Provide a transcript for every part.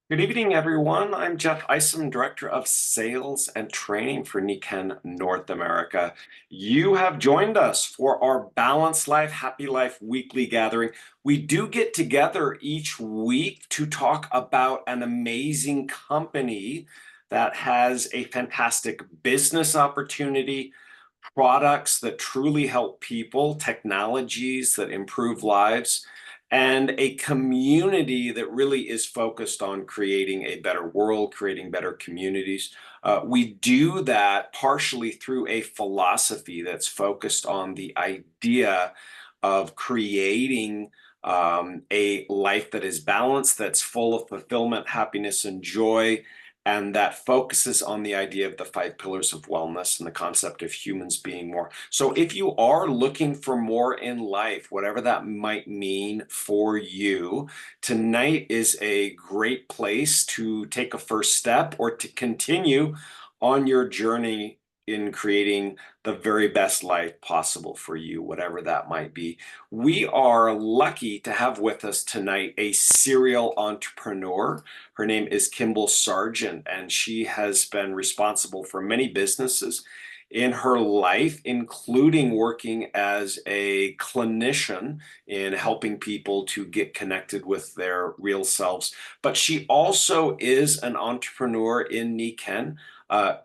Good evening, everyone. I'm Jeff Isom, Director of Sales and Training for Nikken North America. You have joined us for our Balanced Life, Happy Life weekly gathering. We do get together each week to talk about an amazing company that has a fantastic business opportunity, products that truly help people, technologies that improve lives, and a community that really is focused on creating a better world, creating better communities. We do that partially through a philosophy that's focused on the idea of creating a life that is balanced, that's full of fulfillment, happiness, and joy, and that focuses on the idea of the five pillars of wellness and the concept of humans being more. So if you are looking for more in life, whatever that might mean for you, tonight is a great place to take a first step or to continue on your journey in creating the very best life possible for you, whatever that might be. We are lucky to have with us tonight a serial entrepreneur. Her name is Kimball Sargent, and she has been responsible for many businesses in her life, including working as a clinician in helping people to get connected with their real selves. But she also is an entrepreneur in Nikken.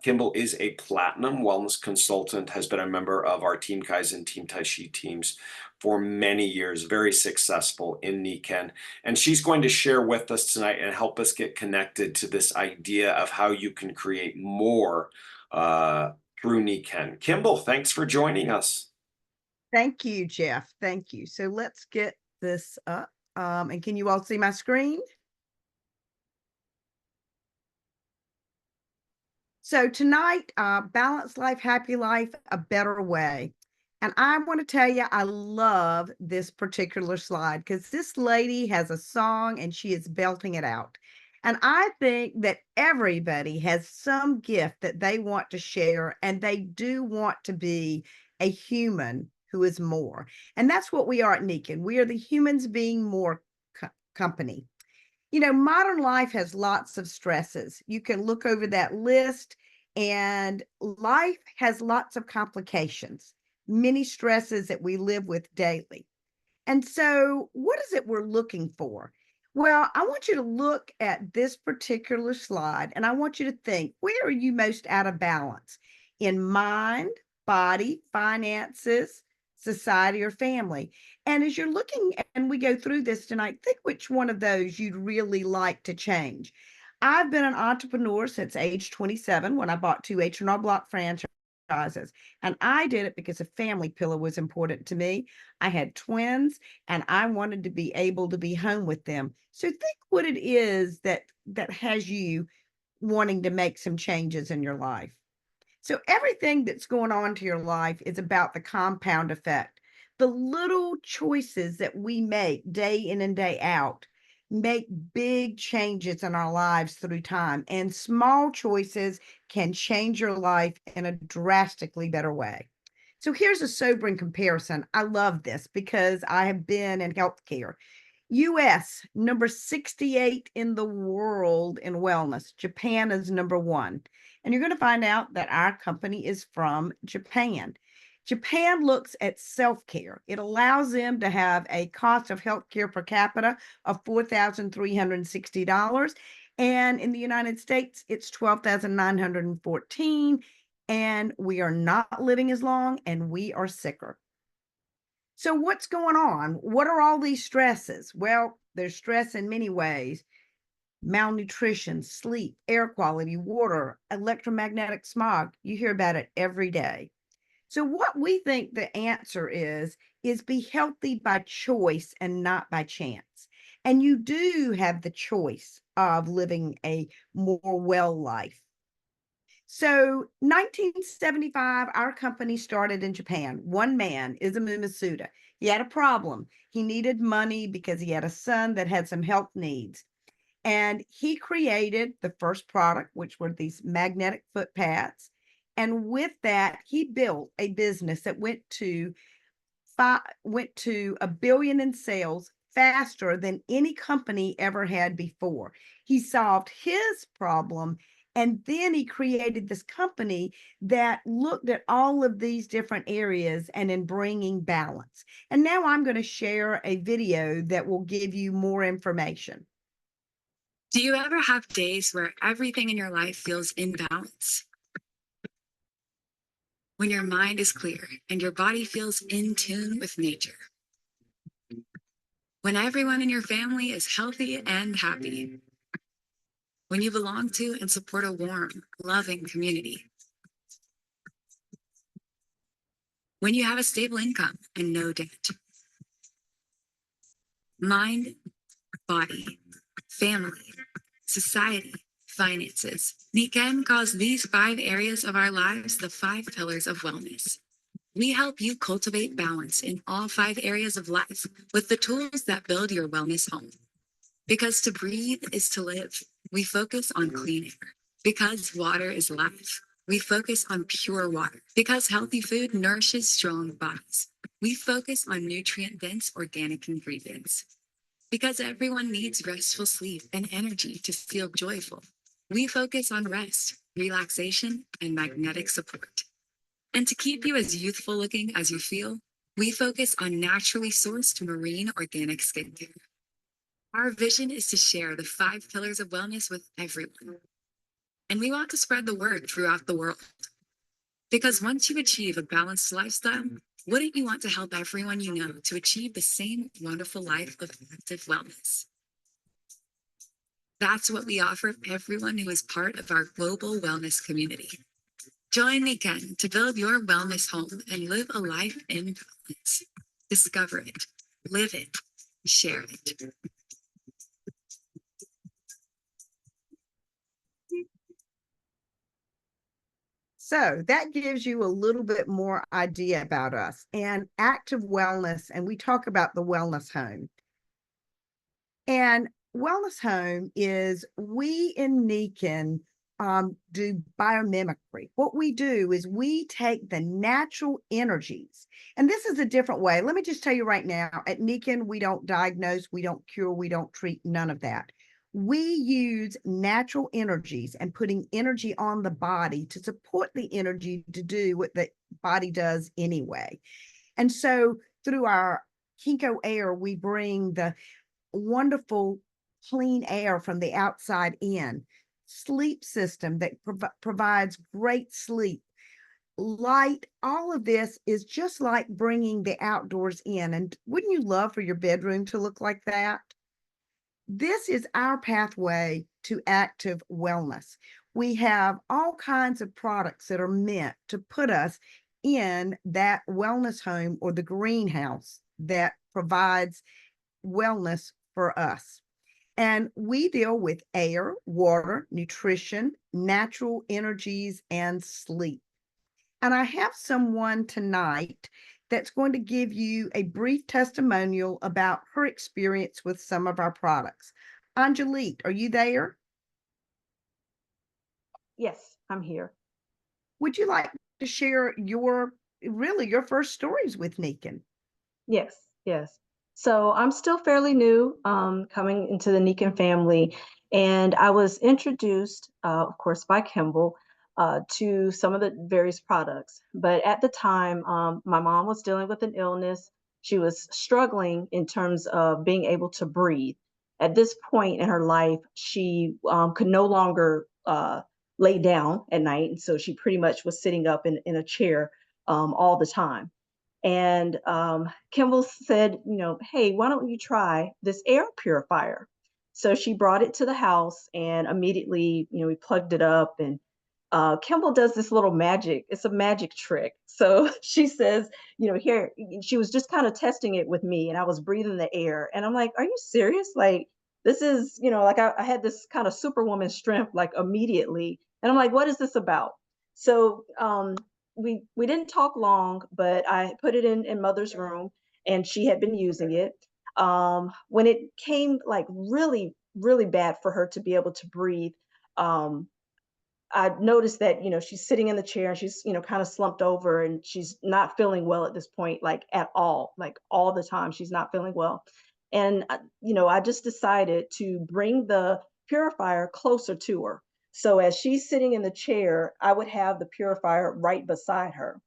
Kimball is a platinum wellness consultant, has been a member of our Team Kaizen, Team Tai Chi teams for many years, very successful in Nikken. And she's going to share with us tonight and help us get connected to this idea of how you can create more through Nikken. Kimball, thanks for joining us. Thank you, Jeff. Thank you. So let's get this up. And can you all see my screen? So tonight, Balanced Life, Happy Life, a Better Way. And I want to tell you, I love this particular slide because this lady has a song and she is belting it out. And I think that everybody has some gift that they want to share, and they do want to be a human who is more. And that's what we are at Nikken. We are the humans being more company. Modern life has lots of stresses. You can look over that list, and life has lots of complications, many stresses that we live with daily. And so, what is it we're looking for? Well, I want you to look at this particular slide and I want you to think, where are you most out of balance? In mind, body, finances, society, or family? And as you're looking and we go through this tonight, think which one of those you'd really like to change. I've been an entrepreneur since age 27 when I bought two H&R Block franchises. And I did it because a family pillar was important to me. I had twins and I wanted to be able to be home with them. So think what it is that has you wanting to make some changes in your life. So everything that's going on to your life is about the compound effect. The little choices that we make day in and day out make big changes in our lives through time, and small choices can change your life in a drastically better way. So here's a sobering comparison. I love this because I have been in healthcare. US, number 68 in the world in wellness. Japan is number one. And you're going to find out that our company is from Japan. Japan looks at self care. It allows them to have a cost of healthcare per capita of $4,360. And in the United States, it's 12,914. And we are not living as long and we are sicker. So, what's going on? What are all these stresses? Well, there's stress in many ways: malnutrition, sleep, air quality, water, electromagnetic smog. You hear about it every day. So, what we think the answer is be healthy by choice and not by chance. And you do have the choice of living a more well life. So 1975, our company started in Japan. One man, Izumu Masuda. He had a problem. He needed money because he had a son that had some health needs. And he created the first product, which were these magnetic foot pads. And with that, he built a business that went to 1 billion in sales faster than any company ever had before. He solved his problem, and then he created this company that looked at all of these different areas and in bringing balance. And now I'm going to share a video that will give you more information. Do you ever have days where everything in your life feels in balance? When your mind is clear and your body feels in tune with nature? When everyone in your family is healthy and happy? When you belong to and support a warm, loving community? When you have a stable income and no debt? Mind, body, family, society, finances. Nikken calls these 5 areas of our lives the 5 pillars of wellness. We help you cultivate balance in all 5 areas of life with the tools that build your wellness home. Because to breathe is to live, we focus on clean air. Because water is life, we focus on pure water. Because healthy food nourishes strong bodies, we focus on nutrient-dense organic ingredients. Because everyone needs restful sleep and energy to feel joyful, we focus on rest, relaxation, and magnetic support. And to keep you as youthful looking as you feel, we focus on naturally sourced marine organic skincare. Our vision is to share the 5 pillars of wellness with everyone. And we want to spread the word throughout the world. Because once you achieve a balanced lifestyle, wouldn't you want to help everyone you know to achieve the same wonderful life of active wellness? That's what we offer everyone who is part of our global wellness community. Join Nikken to build your wellness home and live a life in balance. Discover it, live it, share it. So that gives you a little bit more idea about us and active wellness. And we talk about the wellness home. And wellness home is we in Nikken do biomimicry. What we do is we take the natural energies, and this is a different way. Let me just tell you right now, at Nikken, we don't diagnose, we don't cure, we don't treat, none of that. We use natural energies and putting energy on the body to support the energy to do what the body does anyway. And so through our Kinko air, we bring the wonderful clean air from the outside in, sleep system that provides great sleep, light. All of this is just like bringing the outdoors in. And wouldn't you love for your bedroom to look like that? This is our pathway to active wellness. We have all kinds of products that are meant to put us in that wellness home or the greenhouse that provides wellness for us. And we deal with air, water, nutrition, natural energies, and sleep. And I have someone tonight that's going to give you a brief testimonial about her experience with some of our products. Angelique, are you there? Yes, I'm here. Would you like to share your first stories with Nikken? Yes, yes. So I'm still fairly new, coming into the Nikken family, and I was introduced, of course, by Kimball, to some of the various products. But at the time, my mom was dealing with an illness. She was struggling in terms of being able to breathe. At this point in her life, she could no longer lay down at night, and so she pretty much was sitting up in a chair all the time. And Kimball said, hey, why don't you try this air purifier? So she brought it to the house, and immediately, we plugged it up. And Kimball does this little magic. It's a magic trick. So she says, here, she was just kind of testing it with me, and I was breathing the air. And I'm like, are you serious? Like, this is, like I had this kind of superwoman strength, like immediately. And I'm like, what is this about? So we didn't talk long, but I put it in mother's room, and she had been using it. When it came like really, really bad for her to be able to breathe, um, I noticed that, she's sitting in the chair, and she's, kind of slumped over, and she's not feeling well at this point, like at all the time. She's not feeling well. And, I just decided to bring the purifier closer to her. So as she's sitting in the chair, I would have the purifier right beside her.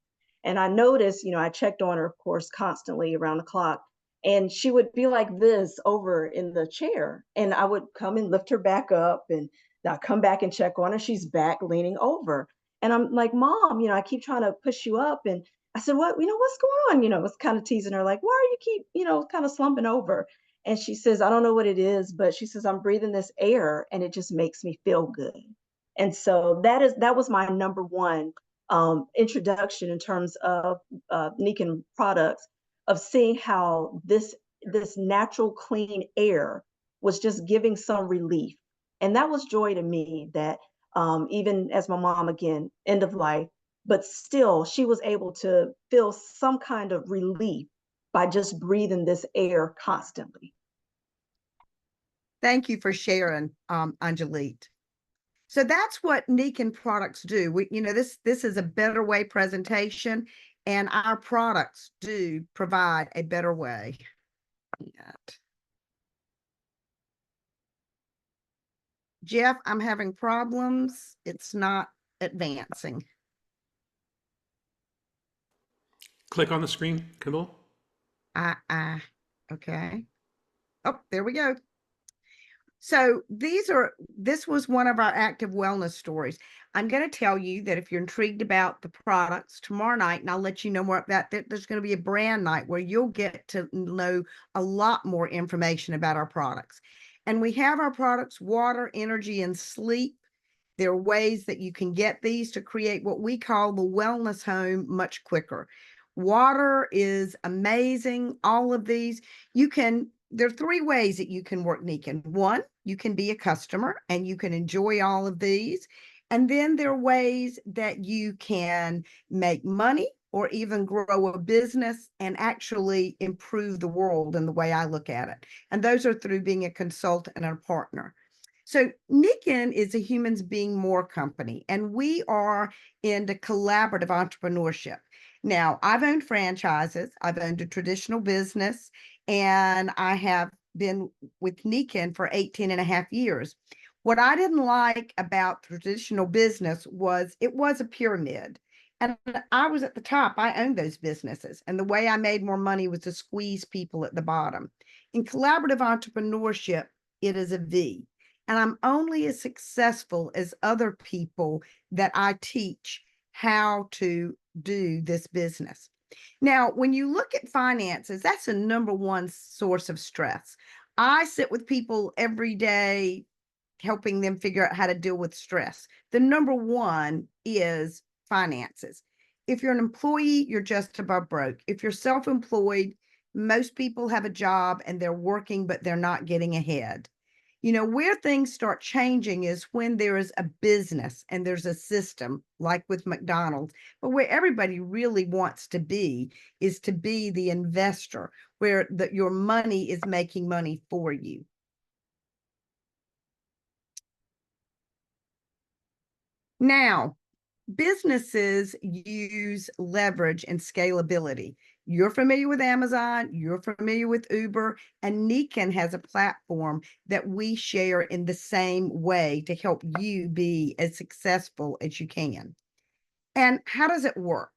And I noticed, I checked on her, of course, constantly around the clock. And she would be like this over in the chair. And I would come and lift her back up, and I come back and check on her. She's back leaning over. And I'm like, Mom, I keep trying to push you up. And I said, what's going on? I was kind of teasing her, like, why are you keep, kind of slumping over? And she says, I don't know what it is, but she says, I'm breathing this air and it just makes me feel good. And so that was my number one introduction in terms of Nikken products, of seeing how this natural clean air was just giving some relief. And that was joy to me, that even as my mom, again, end of life, but still she was able to feel some kind of relief by just breathing this air constantly. Thank you for sharing, Angelique. So that's what Nikken products do. This is a better way presentation, and our products do provide a better way. Jeff, I'm having problems. It's not advancing. Click on the screen, Kimball. Okay. Oh, there we go. So this was one of our active wellness stories. I'm going to tell you that if you're intrigued about the products tomorrow night, and I'll let you know more about that, there's going to be a brand night where you'll get to know a lot more information about our products. And we have our products, water, energy, and sleep. There are ways that you can get these to create what we call the wellness home much quicker. Water is amazing. All of these, there are 3 ways that you can work Nikken. One, you can be a customer and you can enjoy all of these. And then there are ways that you can make money or even grow a business and actually improve the world in the way I look at it. And those are through being a consultant and a partner. So Nikken is a humans being more company, and we are into collaborative entrepreneurship. Now, I've owned franchises, I've owned a traditional business, and I have been with Nikken for 18 and a half years. What I didn't like about traditional business was it was a pyramid. And I was at the top. I owned those businesses. And the way I made more money was to squeeze people at the bottom. In collaborative entrepreneurship, it is a V. And I'm only as successful as other people that I teach how to do this business. Now, when you look at finances, that's the number one source of stress. I sit with people every day helping them figure out how to deal with stress. The number one is finances. If you're an employee, you're just above broke. If you're self-employed, most people have a job and they're working, but they're not getting ahead. Where things start changing is when there is a business and there's a system, like with McDonald's, but where everybody really wants to be is to be the investor, where your money is making money for you. Now, businesses use leverage and scalability. You're familiar with Amazon, you're familiar with Uber, and Nikken has a platform that we share in the same way to help you be as successful as you can. And how does it work?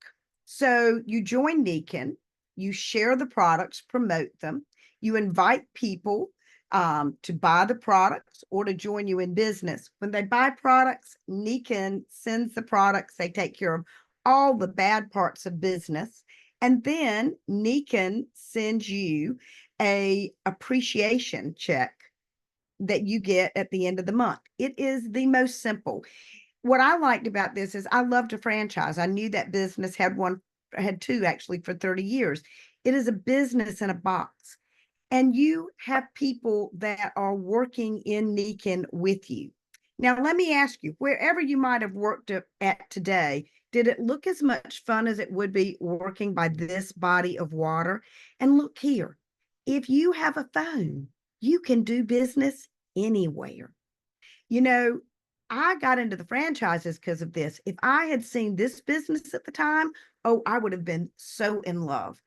So you join Nikken, you share the products, promote them, you invite people to buy the products or to join you in business. When they buy products, Nikken sends the products. They take care of all the bad parts of business. And then Nikken sends you a appreciation check that you get at the end of the month. It is the most simple. What I liked about this is I loved a franchise. I knew that business had 2 actually for 30 years. It is a business in a box. And you have people that are working in Nikken with you. Now, let me ask you, wherever you might have worked at today, did it look as much fun as it would be working by this body of water? And look here, if you have a phone, you can do business anywhere. I got into the franchises because of this. If I had seen this business at the time, oh, I would have been so in love.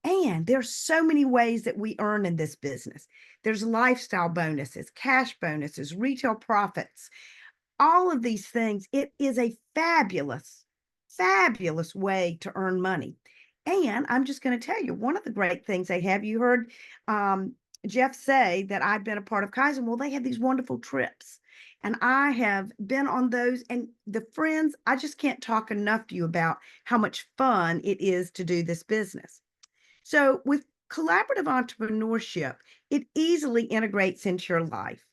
And there's so many ways that we earn in this business. There's lifestyle bonuses, cash bonuses, retail profits, all of these things. It is a fabulous, fabulous way to earn money. And I'm just going to tell you, one of the great things they have, you heard Jeff say that I've been a part of Kaizen. Well, they have these wonderful trips. And I have been on those. And the friends, I just can't talk enough to you about how much fun it is to do this business. So with collaborative entrepreneurship, it easily integrates into your life.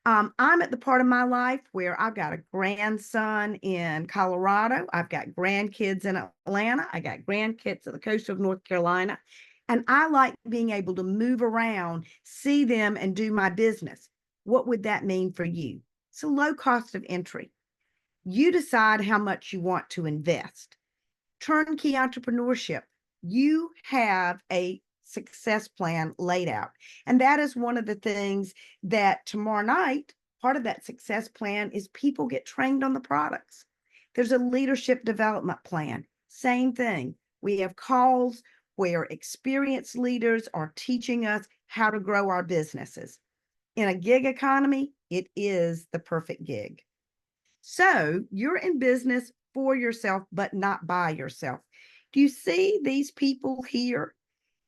I'm at the part of my life where I've got a grandson in Colorado. I've got grandkids in Atlanta. I got grandkids at the coast of North Carolina. And I like being able to move around, see them, and do my business. What would that mean for you? It's a low cost of entry. You decide how much you want to invest. Turnkey entrepreneurship. You have a success plan laid out. And that is one of the things that tomorrow night, part of that success plan is people get trained on the products. There's a leadership development plan. Same thing. We have calls where experienced leaders are teaching us how to grow our businesses. In a gig economy, it is the perfect gig. So you're in business for yourself, but not by yourself. Do you see these people here?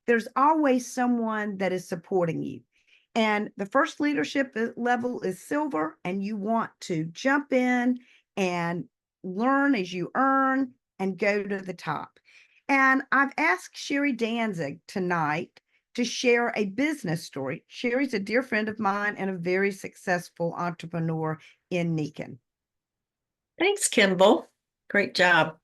There's always someone that is supporting you. And the first leadership level is silver, and you want to jump in and learn as you earn and go to the top. And I've asked Sherry Danzig tonight to share a business story. Sherry's a dear friend of mine and a very successful entrepreneur in Nikken. Thanks, Kimball. Great job.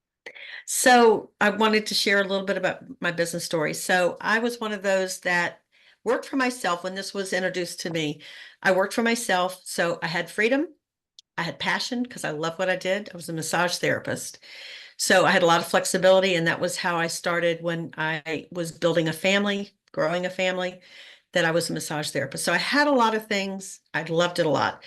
So I wanted to share a little bit about my business story. So I was one of those that worked for myself when this was introduced to me. I worked for myself, so I had freedom. I had passion because I love what I did. I was a massage therapist. So I had a lot of flexibility, and that was how I started when I was building a family, growing a family, that I was a massage therapist. So I had a lot of things. I loved it a lot.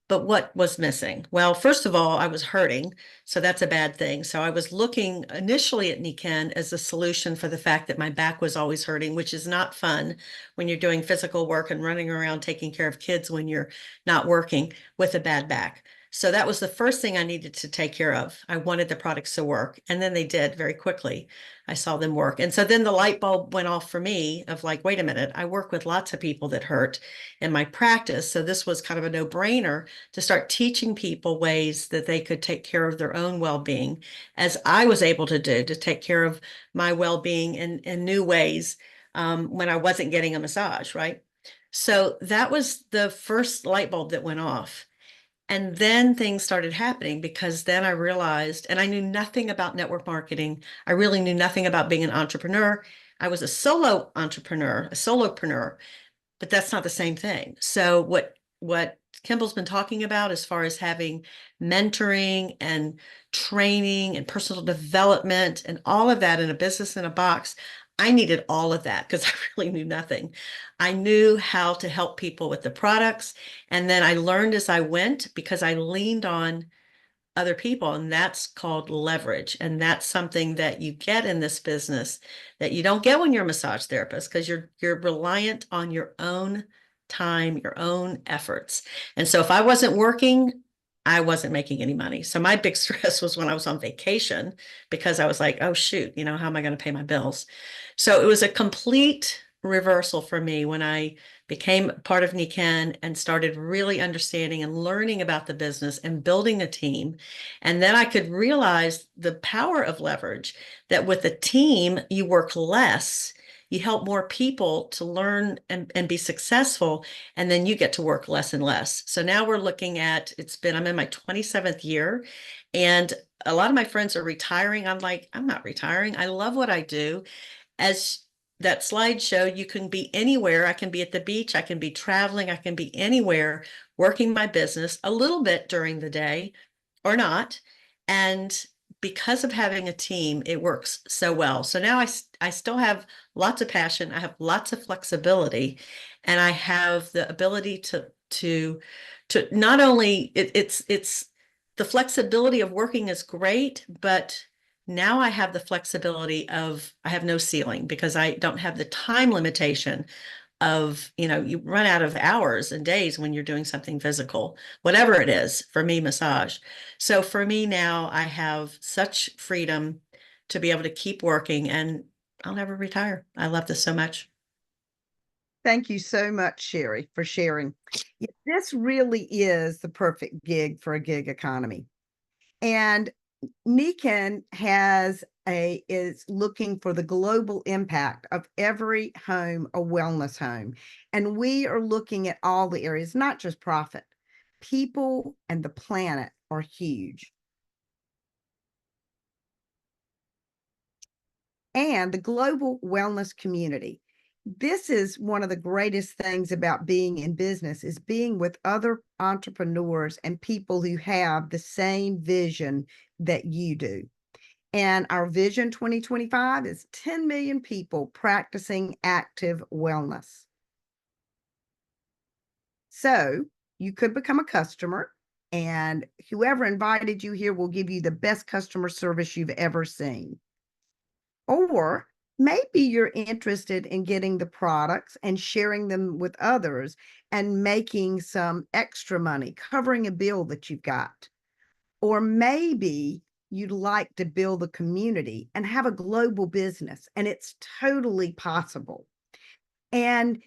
But what was missing? Well, first of all, I was hurting, so that's a bad thing. So I was looking initially at Nikken as a solution for the fact that my back was always hurting, which is not fun when you're doing physical work and running around taking care of kids when you're not working with a bad back. So that was the first thing I needed to take care of. I wanted the products to work, and then they did very quickly. I saw them work. And so then the light bulb went off for me of like, wait a minute, I work with lots of people that hurt in my practice. So this was kind of a no-brainer to start teaching people ways that they could take care of their own well-being, as I was able to do, to take care of my well-being in new ways when I wasn't getting a massage, right? So that was the first light bulb that went off. And then things started happening, because then I realized, and I knew nothing about network marketing. I really knew nothing about being an entrepreneur. I was a solo entrepreneur, a solopreneur, but that's not the same thing. So what Kimball's been talking about as far as having mentoring and training and personal development and all of that in a business in a box, I needed all of that because I really knew nothing. I knew how to help people with the products. And then I learned as I went because I leaned on other people, and that's called leverage. And that's something that you get in this business that you don't get when you're a massage therapist, because you're reliant on your own time, your own efforts. And so if I wasn't working, I wasn't making any money. So my big stress was when I was on vacation, because I was like, oh shoot, how am I going to pay my bills? So it was a complete reversal for me when I became part of Nikken and started really understanding and learning about the business and building a team. And then I could realize the power of leverage, that with a team, you work less, you help more people to learn and be successful, and then you get to work less and less. So now we're looking at, I'm in my 27th year, and a lot of my friends are retiring. I'm like, I'm not retiring. I love what I do. As that slide showed, you can be anywhere. I can be at the beach, I can be traveling, I can be anywhere working my business a little bit during the day or not. And because of having a team, it works so well. So now I still have lots of passion, I have lots of flexibility, and I have the ability to not only it's the flexibility of working is great, but Now I have the flexibility of, I have no ceiling because I don't have the time limitation of, you run out of hours and days when you're doing something physical, whatever it is, for me, massage. So for me now, I have such freedom to be able to keep working, and I'll never retire. I love this so much. Thank you so much, Sherry, for sharing. Yeah, this really is the perfect gig for a gig economy. And Nikken is looking for the global impact of every home a wellness home. And we are looking at all the areas, not just profit. People and the planet are huge. And the global wellness community. This is one of the greatest things about being in business, is being with other entrepreneurs and people who have the same vision that you do. And our vision 2025 is 10 million people practicing active wellness. So you could become a customer, and whoever invited you here will give you the best customer service you've ever seen. Or maybe you're interested in getting the products and sharing them with others and making some extra money, covering a bill that you've got. Or maybe you'd like to build a community and have a global business, and it's totally possible. And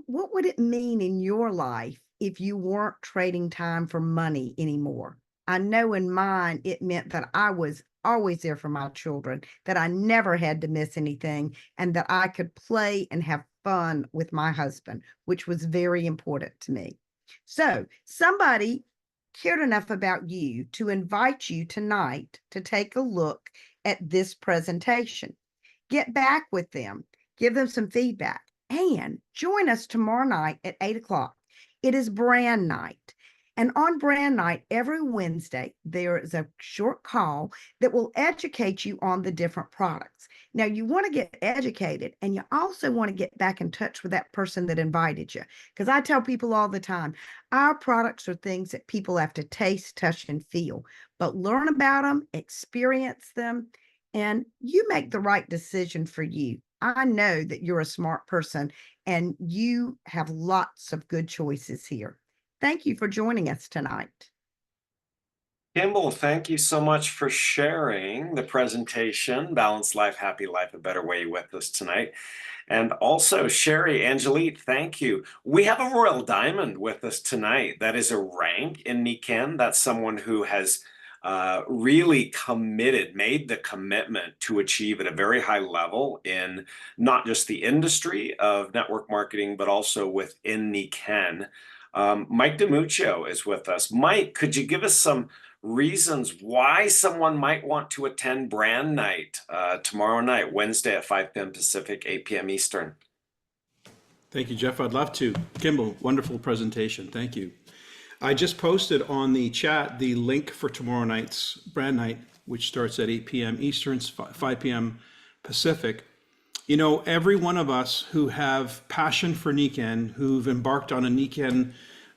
what would it mean in your life if you weren't trading time for money anymore? I know in mine, it meant that I was always there for my children, that I never had to miss anything, and that I could play and have fun with my husband, which was very important to me. So somebody cared enough about you to invite you tonight to take a look at this presentation. Get back with them, give them some feedback, and join us tomorrow night at 8 o'clock. It is brand night. And on brand night, every Wednesday, there is a short call that will educate you on the different products. Now, you want to get educated, and you also want to get back in touch with that person that invited you. Because I tell people all the time, our products are things that people have to taste, touch, and feel. But learn about them, experience them, and you make the right decision for you. I know that you're a smart person, and you have lots of good choices here. Thank you for joining us tonight. Kimball, thank you so much for sharing the presentation, Balanced Life, Happy Life, A Better Way, with us tonight. And also, Sherry, Angelique, thank you. We have a Royal Diamond with us tonight. That is a rank in Nikken. That's someone who has really made the commitment to achieve at a very high level in not just the industry of network marketing, but also within Nikken. Mike DiMuccio is with us. Mike, could you give us some reasons why someone might want to attend brand night tomorrow night, Wednesday at 5 p.m. Pacific, 8 p.m. Eastern? Thank you, Jeff. I'd love to. Kimball, wonderful presentation. Thank you. I just posted on the chat the link for tomorrow night's brand night, which starts at 8 p.m. Eastern, 5 p.m. Pacific. You know, every one of us who have passion for Nikken, who've embarked on a Nikken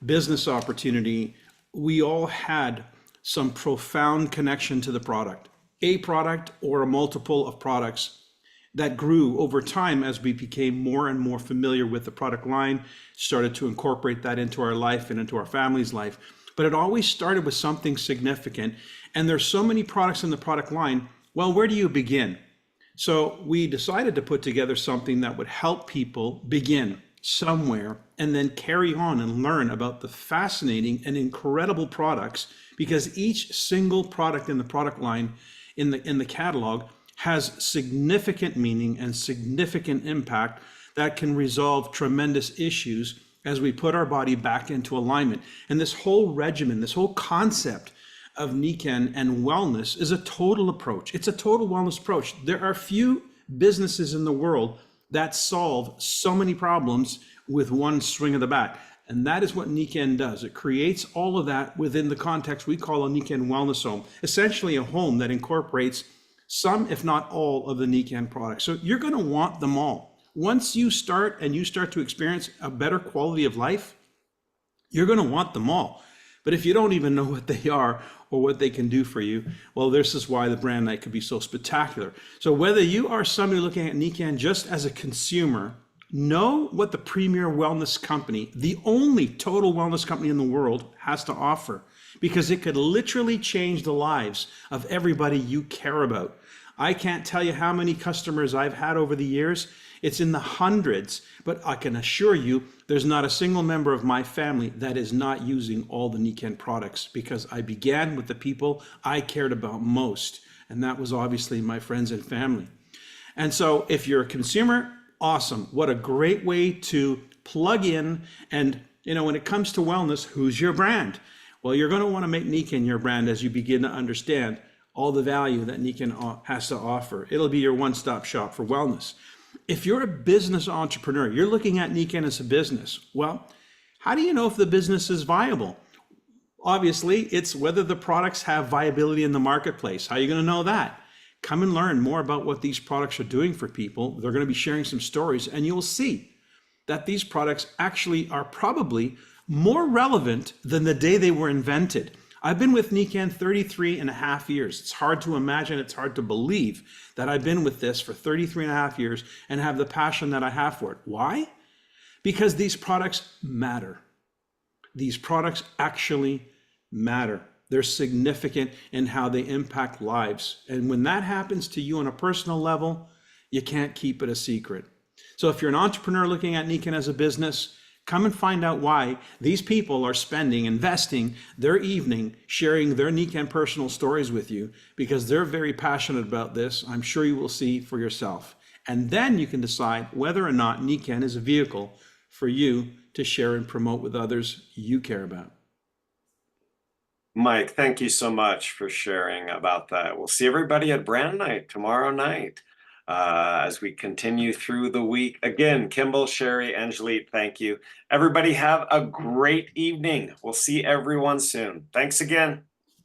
business opportunity, we all had some profound connection to the product, a product or a multiple of products that grew over time as we became more and more familiar with the product line, started to incorporate that into our life and into our family's life. But it always started with something significant. And there's so many products in the product line. Well, where do you begin? So we decided to put together something that would help people begin somewhere and then carry on and learn about the fascinating and incredible products, because each single product in the product line in the catalog has significant meaning and significant impact that can resolve tremendous issues as we put our body back into alignment. And this whole regimen, this whole concept of Nikken and wellness is a total approach. It's a total wellness approach. There are few businesses in the world that solve so many problems with one swing of the bat. And that is what Nikken does. It creates all of that within the context we call a Nikken wellness home, essentially a home that incorporates some, if not all, of the Nikken products. So you're going to want them all. Once you start to experience a better quality of life, you're going to want them all. But if you don't even know what they are or what they can do for you, well, this is why the brand night could be so spectacular. So whether you are somebody looking at Nikken just as a consumer, know what the premier wellness company, the only total wellness company in the world, has to offer, because it could literally change the lives of everybody you care about. I can't tell you how many customers I've had over the years. It's in the hundreds, but I can assure you there's not a single member of my family that is not using all the Nikken products, because I began with the people I cared about most, and that was obviously my friends and family. And so if you're a consumer, awesome. What a great way to plug in. And when it comes to wellness, who's your brand? Well, you're going to want to make Nikken your brand as you begin to understand all the value that Nikken has to offer. It'll be your one-stop shop for wellness. If you're a business entrepreneur, you're looking at Nikken as a business. Well, how do you know if the business is viable? Obviously, it's whether the products have viability in the marketplace. How are you going to know that? Come and learn more about what these products are doing for people. They're going to be sharing some stories, and you'll see that these products actually are probably more relevant than the day they were invented. I've been with Nikken 33 and a half years. It's hard to imagine, it's hard to believe that I've been with this for 33 and a half years and have the passion that I have for it. Why? Because these products matter. These products actually matter. They're significant in how they impact lives. And when that happens to you on a personal level, you can't keep it a secret. So if you're an entrepreneur looking at Nikken as a business, come and find out why these people are investing their evening sharing their Nikken personal stories with you, because they're very passionate about this. I'm sure you will see for yourself. And then you can decide whether or not Nikken is a vehicle for you to share and promote with others you care about. Mike, thank you so much for sharing about that. We'll see everybody at brand night tomorrow night as we continue through the week. Again, Kimball, Sherry, Angelique, thank you. Everybody have a great evening. We'll see everyone soon. Thanks again.